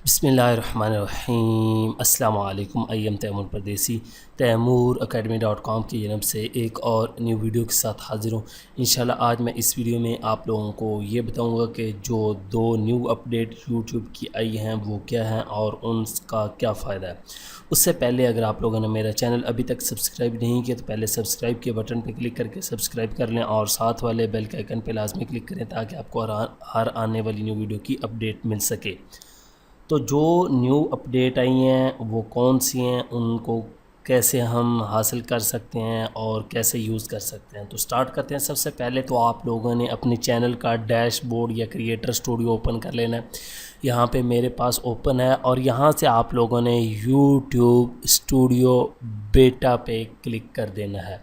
बिस्मिल्लाहिर्रहमानिर्रहीम। अस्सलाम वालेकुम। अय्यम तैमूर परदेसी तैमूर academy.com की जानब से एक और न्यू वीडियो के साथ हाज़िर हूँ। इंशाल्लाह आज मैं इस वीडियो में आप लोगों को ये बताऊँगा कि जो दो न्यू अपडेट यूट्यूब की आई हैं वो क्या हैं और उनका क्या फ़ायदा है। उससे पहले अगर आप लोगों ने मेरा चैनल अभी तक सब्सक्राइब नहीं किया तो पहले सब्सक्राइब के बटन पर क्लिक करके सब्सक्राइब कर लें और साथ वाले बेल के आइकन पर लाजमी क्लिक करें ताकि आपको हर आने वाली न्यू वीडियो की अपडेट मिल सके। तो जो न्यू अपडेट आई हैं वो कौन सी हैं, उनको कैसे हम हासिल कर सकते हैं और कैसे यूज़ कर सकते हैं। तो स्टार्ट करते हैं। सबसे पहले तो आप लोगों ने अपने चैनल का डैशबोर्ड या क्रिएटर स्टूडियो ओपन कर लेना है। यहाँ पे मेरे पास ओपन है और यहाँ से आप लोगों ने यूट्यूब स्टूडियो बेटा पे क्लिक कर देना है।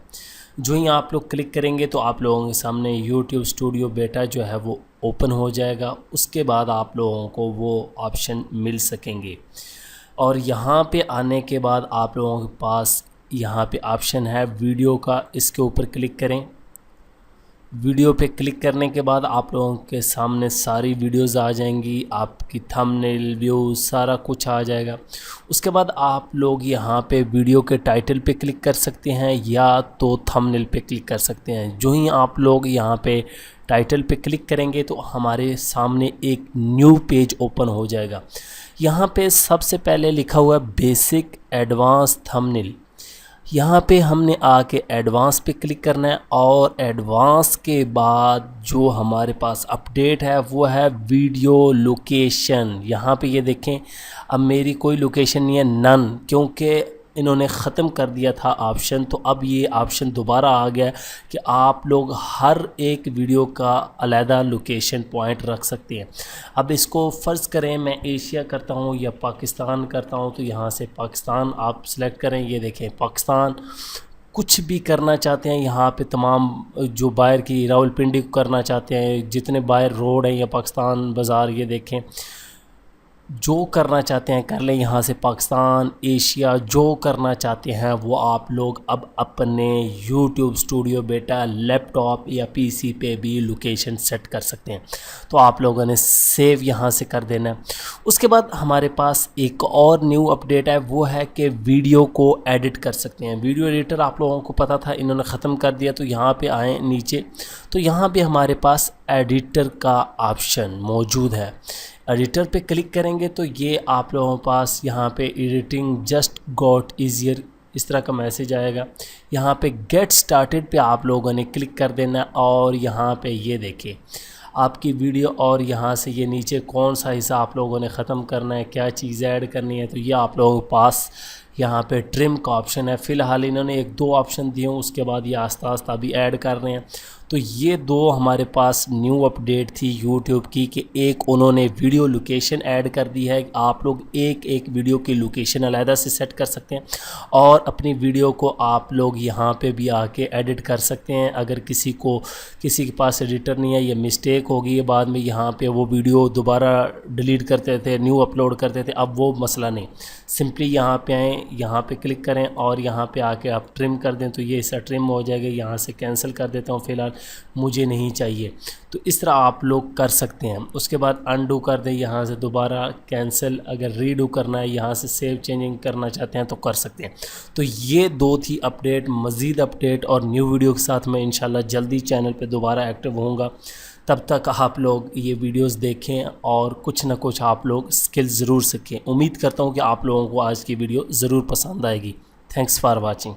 जो ही आप लोग क्लिक करेंगे तो आप लोगों के सामने यूट्यूब स्टूडियो बेटा जो है वो ओपन हो जाएगा। उसके बाद आप लोगों को वो ऑप्शन मिल सकेंगे और यहाँ पे आने के बाद आप लोगों के पास यहाँ पे ऑप्शन है वीडियो का, इसके ऊपर क्लिक करें। वीडियो पे क्लिक करने के बाद आप लोगों के सामने सारी वीडियोस आ जाएंगी, आपकी थंबनेल व्यू सारा कुछ आ जाएगा। उसके बाद आप लोग यहाँ पे वीडियो के टाइटल पे क्लिक कर सकते हैं या तो थंबनेल पे क्लिक कर सकते हैं। जो ही आप लोग यहाँ पे टाइटल पे क्लिक करेंगे तो हमारे सामने एक न्यू पेज ओपन हो जाएगा। यहाँ पे सबसे पहले लिखा हुआ है बेसिक एडवांस थंबनेल। यहाँ पे हमने आके एडवांस पे क्लिक करना है और एडवांस के बाद जो हमारे पास अपडेट है वो है वीडियो लोकेशन। यहाँ पे ये देखें, अब मेरी कोई लोकेशन नहीं है, नन, क्योंकि इन्होंने ख़त्म कर दिया था ऑप्शन। तो अब ये ऑप्शन दोबारा आ गया कि आप लोग हर एक वीडियो का अलहदा लोकेशन पॉइंट रख सकते हैं। अब इसको फ़र्ज़ करें मैं एशिया करता हूँ या पाकिस्तान करता हूँ तो यहाँ से पाकिस्तान आप सेलेक्ट करें। ये देखें पाकिस्तान, कुछ भी करना चाहते हैं यहाँ पे तमाम जो बाहर की रावलपिंडी को करना चाहते हैं, जितने बाहर रोड हैं या पाकिस्तान बाज़ार, ये देखें जो करना चाहते हैं कर लें। यहाँ से पाकिस्तान, एशिया, जो करना चाहते हैं वो आप लोग अब अपने यूट्यूब स्टूडियो बेटा लैपटॉप या पीसी पे भी लोकेशन सेट कर सकते हैं। तो आप लोगों ने सेव यहाँ से कर देना है। उसके बाद हमारे पास एक और न्यू अपडेट है, वो है कि वीडियो को एडिट कर सकते हैं। वीडियो एडिटर आप लोगों को पता था इन्होंने ख़त्म कर दिया, तो यहाँ पे आए नीचे तो यहाँ पे हमारे पास एडिटर का ऑप्शन मौजूद है। एडिटर पे क्लिक करेंगे तो ये आप लोगों के पास यहाँ पे एडिटिंग जस्ट गॉट ईजियर इस तरह का मैसेज आएगा। यहाँ पे गेट स्टार्टेड पे आप लोगों ने क्लिक कर देना और यहाँ पे ये देखिए आपकी वीडियो और यहाँ से ये नीचे कौन सा हिस्सा आप लोगों ने ख़त्म करना है, क्या चीज़ ऐड करनी है, तो ये आप लोगों के पास यहाँ पे ट्रिम का ऑप्शन है। फ़िलहाल इन्होंने एक दो ऑप्शन दिए हैं, उसके बाद ये आस्ता आस्ता भी ऐड कर रहे हैं। तो ये दो हमारे पास न्यू अपडेट थी यूट्यूब की कि एक उन्होंने वीडियो लोकेशन ऐड कर दी है। आप लोग एक एक वीडियो की लोकेशन अलहदा से सेट कर सकते हैं और अपनी वीडियो को आप लोग यहाँ पे भी आके एडिट कर सकते हैं। अगर किसी के पास एडिटर नहीं है, ये मिस्टेक होगी बाद में यहाँ पे वो वीडियो दोबारा डिलीट करते थे, न्यू अपलोड करते थे, अब वो मसला नहीं। सिंपली यहाँ पे आएँ, यहाँ पे क्लिक करें और यहाँ पे आके आप ट्रिम कर दें तो ये ऐसा ट्रिम हो जाएगा। यहाँ से कैंसिल कर देता हूँ, फ़िलहाल मुझे नहीं चाहिए। तो इस तरह आप लोग कर सकते हैं। उसके बाद अनडू कर दें, यहाँ से दोबारा कैंसिल, अगर रीडू करना है यहाँ से सेव चेंजिंग करना चाहते हैं तो कर सकते हैं। तो ये दो थी अपडेट। मज़ीद अपडेट और न्यू वीडियो के साथ मैं इंशाल्लाह जल्दी चैनल पे दोबारा एक्टिव होऊंगा। तब तक आप लोग ये वीडियोस देखें और कुछ ना कुछ आप लोग स्किल ज़रूर सीखें। उम्मीद करता हूँ कि आप लोगों को आज की वीडियो ज़रूर पसंद आएगी। Thanks for watching.